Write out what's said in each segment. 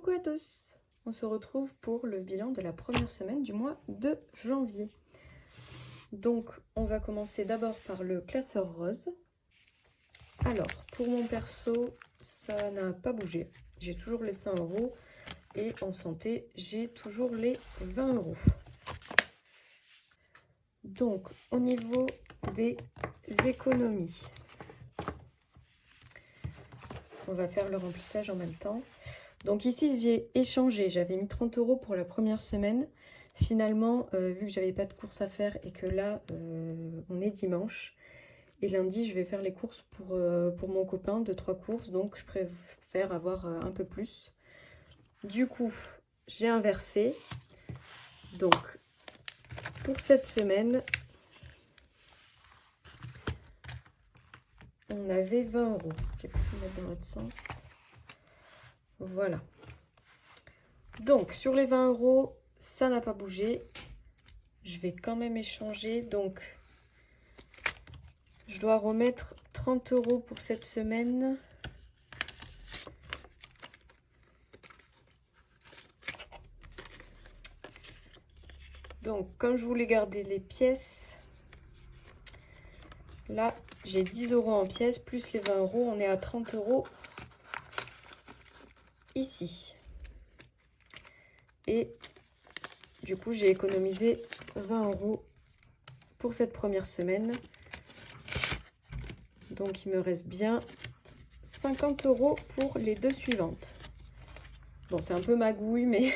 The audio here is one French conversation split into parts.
Coucou à tous! On se retrouve pour le bilan de la première semaine du mois de janvier. Donc on va commencer d'abord par le classeur rose. Alors pour mon perso, ça n'a pas bougé. J'ai toujours les 100 € et en santé, j'ai toujours les 20 €. Donc au niveau des économies, on va faire le remplissage en même temps. Donc ici j'ai échangé, j'avais mis 30 € pour la première semaine. Finalement, vu que j'avais pas de courses à faire et que là on est dimanche, et lundi je vais faire les courses pour mon copain, 2-3 courses, donc je préfère avoir un peu plus. Du coup, j'ai inversé. Donc pour cette semaine, on avait 20 €. J'ai pu le mettre dans l'autre sens. Voilà. Donc sur les 20 €, ça n'a pas bougé. Je vais quand même échanger. Donc je dois remettre 30 € pour cette semaine. Donc comme je voulais garder les pièces, là j'ai 10 € en pièces plus les 20 €, on est à 30 € ici. Et du coup j'ai économisé 20 € pour cette première semaine. Donc il me reste bien 50 € pour les deux suivantes. Bon, c'est un peu magouille, mais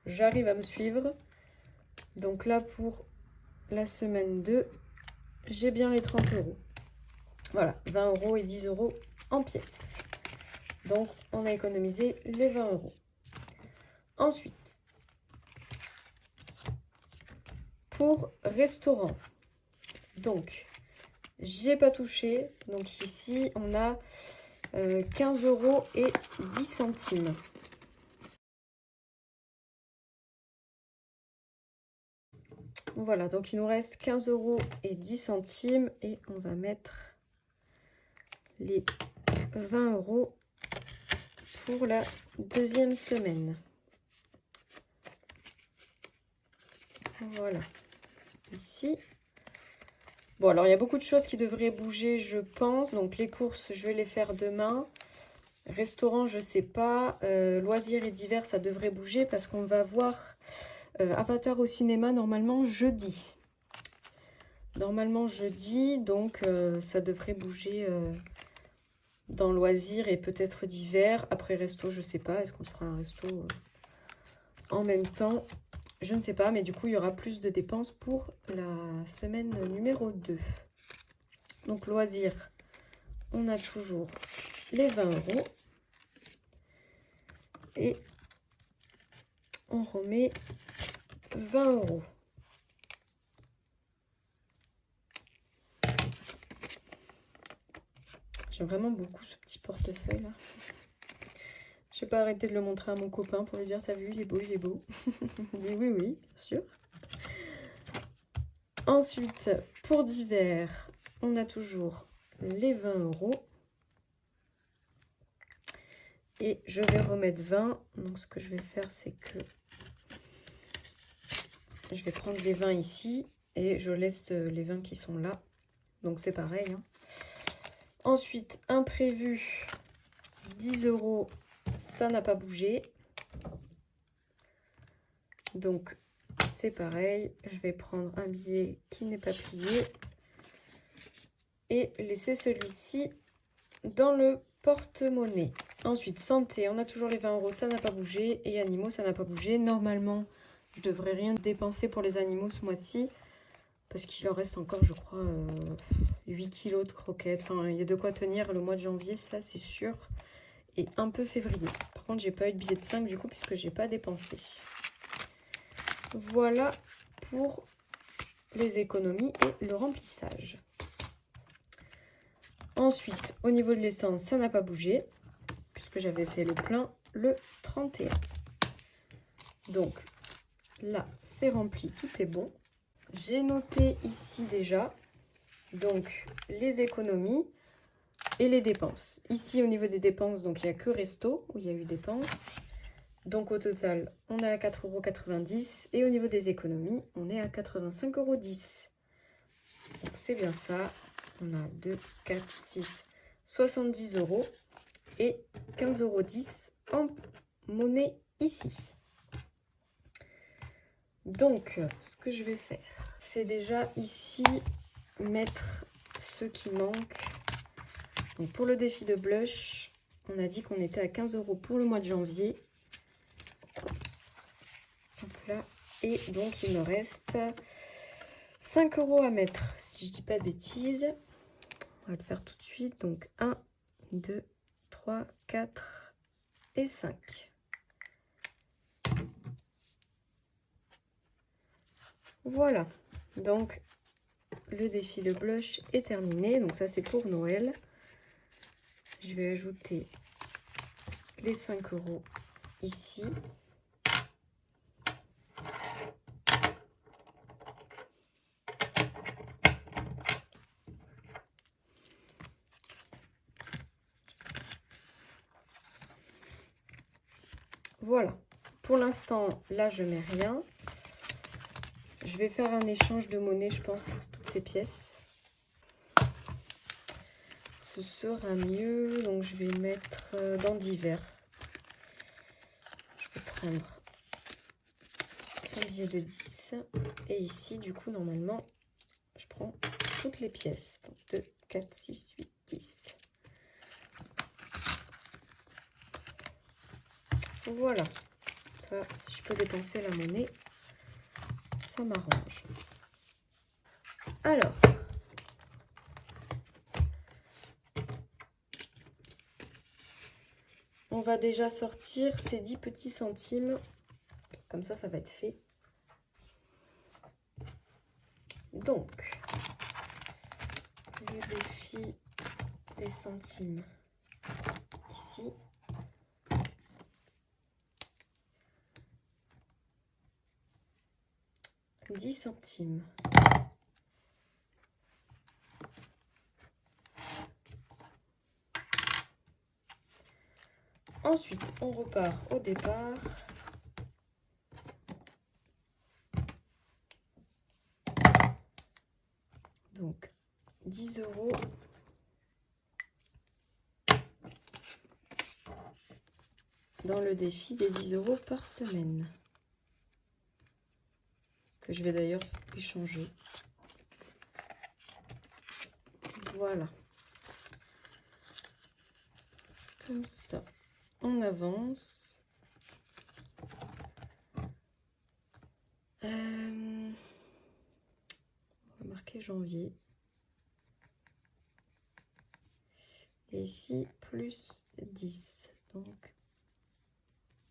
j'arrive à me suivre. Donc là, pour la semaine 2, j'ai bien les 30 €. Voilà, 20 € et 10 € en pièces. Donc, on a économisé les 20 €. Ensuite, pour restaurant, donc, j'ai pas touché. Donc ici, on a 15 € et 10 centimes. Voilà, donc il nous reste 15 € et 10 centimes et on va mettre les 20 € pour la deuxième semaine. Voilà, ici. Bon, alors il y a beaucoup de choses qui devraient bouger, je pense. Donc les courses, je vais les faire demain. Restaurant, je sais pas. Loisirs et divers, ça devrait bouger parce qu'on va voir Avatar au cinéma normalement jeudi. Donc ça devrait bouger dans loisirs et peut-être divers. Après resto, je sais pas. Est-ce qu'on se fera un resto en même temps? Je ne sais pas, mais du coup, il y aura plus de dépenses pour la semaine numéro 2. Donc loisirs, on a toujours les 20 €. Et on remet 20 €. J'aime vraiment beaucoup ce petit portefeuille là. Je vais pas arrêter de le montrer à mon copain pour lui dire: t'as vu, il est beau, il est beau. Il dit oui, oui, bien sûr. Ensuite, pour divers, on a toujours les 20 €. Et je vais remettre 20. Donc ce que je vais faire, c'est que je vais prendre les 20 ici et je laisse les 20 qui sont là. Donc c'est pareil, hein. Ensuite, imprévu, 10 €, ça n'a pas bougé. Donc c'est pareil, je vais prendre un billet qui n'est pas plié et laisser celui-ci dans le porte-monnaie. Ensuite, santé, on a toujours les 20 €, ça n'a pas bougé. Et animaux, ça n'a pas bougé. Normalement, je devrais rien dépenser pour les animaux ce mois-ci. Parce qu'il en reste encore, je crois, 8 kilos de croquettes. Enfin, il y a de quoi tenir le mois de janvier, ça c'est sûr. Et un peu février. Par contre, j'ai pas eu de billet de 5 du coup, puisque j'ai pas dépensé. Voilà pour les économies et le remplissage. Ensuite, au niveau de l'essence, ça n'a pas bougé, puisque j'avais fait le plein le 31. Donc là, c'est rempli, tout est bon. J'ai noté ici déjà, donc les économies et les dépenses. Ici, au niveau des dépenses, donc il n'y a que resto où il y a eu dépenses. Donc au total, on est à 4,90 € et au niveau des économies, on est à 85,10 €. Donc c'est bien ça. On a 2, 4, 6, 70 € et 15,10 € en monnaie ici. Donc ce que je vais faire, c'est déjà ici mettre ceux qui manquent. Donc pour le défi de blush, on a dit qu'on était à 15 € pour le mois de janvier. Hop là. Et donc il me reste 5 € à mettre, si je dis pas de bêtises. On va le faire tout de suite. Donc 1, 2, 3, 4 et 5. Voilà. Donc le défi de blush est terminé. Donc ça c'est pour Noël. Je vais ajouter les 5 € ici. Voilà. Pour l'instant, là, je mets rien. Je vais faire un échange de monnaie, je pense, pour toutes ces pièces. Ce sera mieux. Donc, je vais mettre dans divers. Je vais prendre un billet de 10. Et ici, du coup, normalement, je prends toutes les pièces. Donc, 2, 4, 6, 8, 10. Voilà. Ça, si je peux dépenser la monnaie, ça m'arrange. Alors, on va déjà sortir ces 10 petits centimes. Comme ça, ça va être fait. Donc, le défi des centimes ici. « 10 centimes. Ensuite, on repart au départ. Donc, 10 € dans le défi des 10 € par semaine. Que je vais d'ailleurs échanger. Voilà. Comme ça. On avance. On va marquer janvier. Et ici, plus 10. Donc,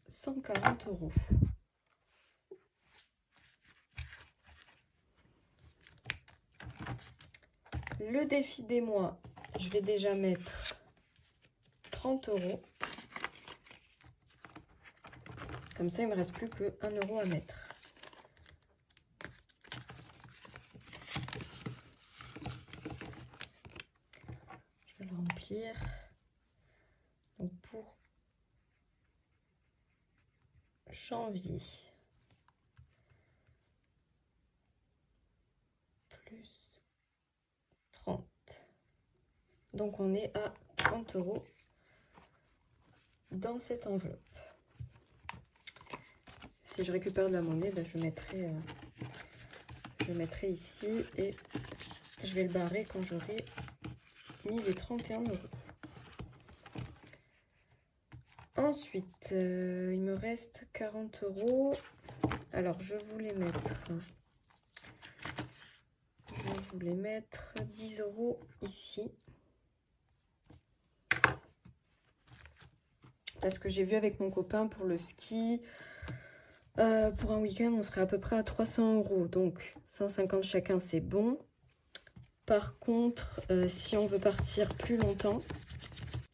140 €. Le défi des mois, je vais déjà mettre 30 €. Comme ça, il ne me reste plus que 1 € à mettre. Je vais le remplir. Donc pour janvier, plus 30. Donc on est à 30 € dans cette enveloppe. Si je récupère de la monnaie, ben je mettrai ici et je vais le barrer quand j'aurai mis les 31 €. Ensuite, il me reste 40 €. Alors, je voulais mettre 10 € ici. Parce que j'ai vu avec mon copain pour le ski, pour un week-end, on serait à peu près à 300 €. Donc, 150 chacun, c'est bon. Par contre, si on veut partir plus longtemps,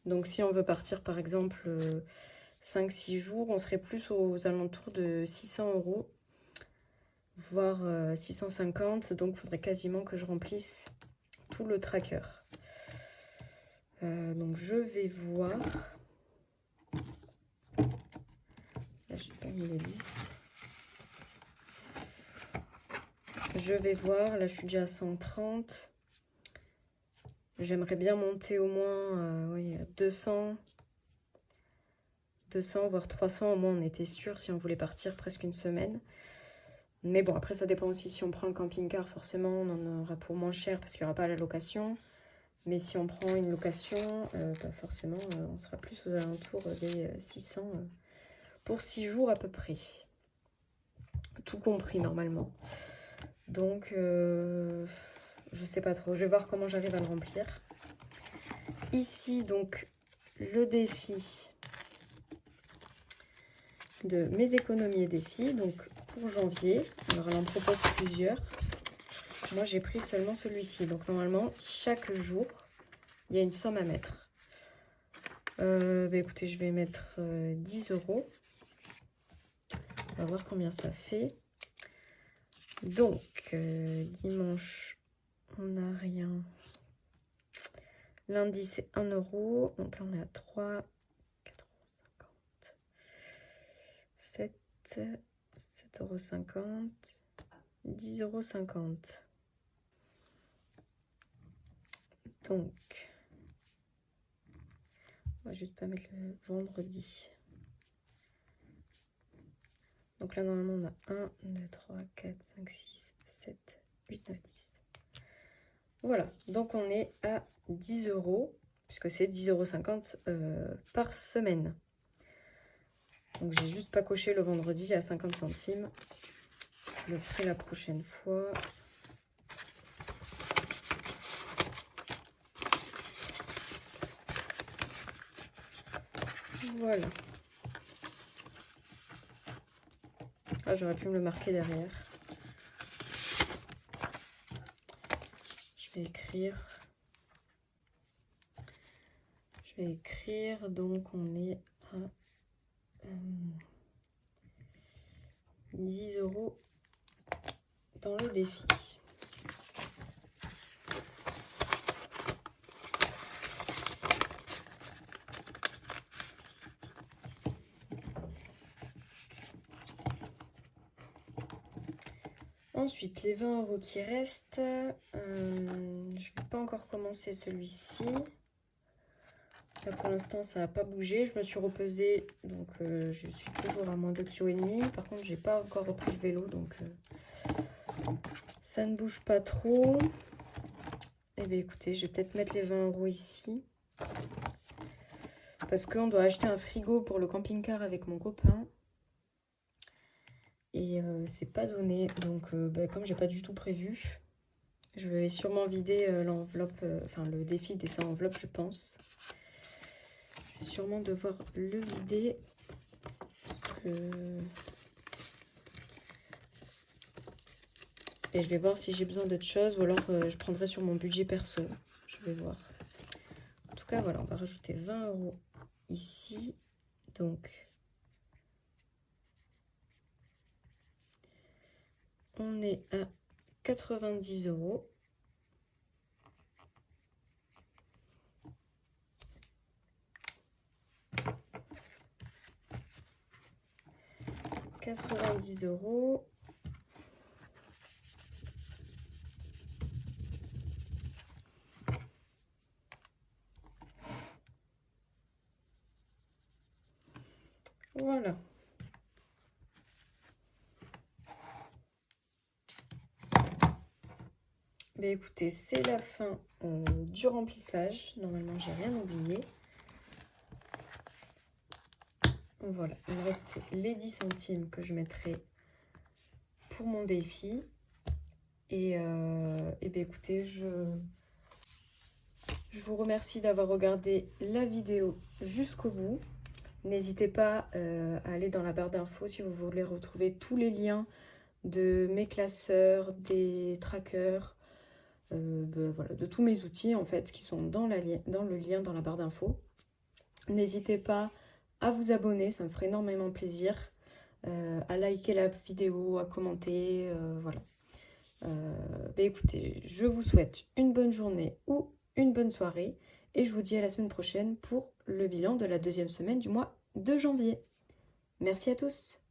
donc si on veut partir par exemple 5-6 jours, on serait plus aux alentours de 600 €, voire 650. Donc, il faudrait quasiment que je remplisse tout le tracker. Donc, je vais voir. Là, j'ai pas mis les 10. Je vais voir. Là, je suis déjà à 130. J'aimerais bien monter au moins oui, à 200. 200, voire 300. Au moins, on était sûr si on voulait partir presque une semaine. Mais bon, après, ça dépend aussi si on prend le camping-car. Forcément, on en aura pour moins cher parce qu'il n'y aura pas la location. Mais si on prend une location, bah forcément, on sera plus aux alentours des 600 pour 6 jours à peu près. Tout compris, normalement. Donc, je sais pas trop. Je vais voir comment j'arrive à le remplir. Ici, donc, le défi de mes économies et défis. Donc, pour janvier, alors elle en propose plusieurs. Moi, j'ai pris seulement celui-ci. Donc, normalement, chaque jour, il y a une somme à mettre. Bah, écoutez, je vais mettre 10 €. On va voir combien ça fait. Donc, dimanche, on n'a rien. Lundi, c'est 1 €. Donc là, on est à 3, 4,50 €. 7,50 €. 10,50 €. Donc, on va juste pas mettre le vendredi. Donc là, normalement, on a 1, 2, 3, 4, 5, 6, 7, 8, 9, 10. Voilà, donc on est à 10 €, puisque c'est 10,50 € par semaine. Donc j'ai juste pas coché le vendredi à 50 centimes. Je le ferai la prochaine fois. Voilà. Ah, j'aurais pu me le marquer derrière. Je vais écrire. Donc on est à 10 € dans le défi. Ensuite, les 20 € qui restent, je ne vais pas encore commencer celui-ci. Là, pour l'instant, ça n'a pas bougé. Je me suis repesée, donc je suis toujours à moins de 2,5 kg. Par contre, j'ai pas encore repris le vélo, donc ça ne bouge pas trop. Eh bien, écoutez, je vais peut-être mettre les 20 € ici. Parce qu'on doit acheter un frigo pour le camping-car avec mon copain. Et c'est pas donné, donc bah, comme j'ai pas du tout prévu, je vais sûrement vider l'enveloppe, enfin le défi des 100 enveloppes, je pense. Je vais sûrement devoir le vider. Et je vais voir si j'ai besoin d'autre chose ou alors je prendrai sur mon budget perso. Je vais voir. En tout cas, voilà, on va rajouter 20 € ici. Donc, on est à 90 €. €. Voilà. Ben écoutez, c'est la fin du remplissage. Normalement, j'ai rien oublié. Voilà, il me reste les 10 centimes que je mettrai pour mon défi. Et ben écoutez, je vous remercie d'avoir regardé la vidéo jusqu'au bout. N'hésitez pas à aller dans la barre d'infos si vous voulez retrouver tous les liens de mes classeurs, des trackers, voilà, de tous mes outils en fait qui sont dans le lien dans la barre d'infos. N'hésitez pas à vous abonner, ça me ferait énormément plaisir, à liker la vidéo, à commenter, voilà. Écoutez, je vous souhaite une bonne journée ou une bonne soirée et je vous dis à la semaine prochaine pour le bilan de la deuxième semaine du mois de janvier. Merci à tous.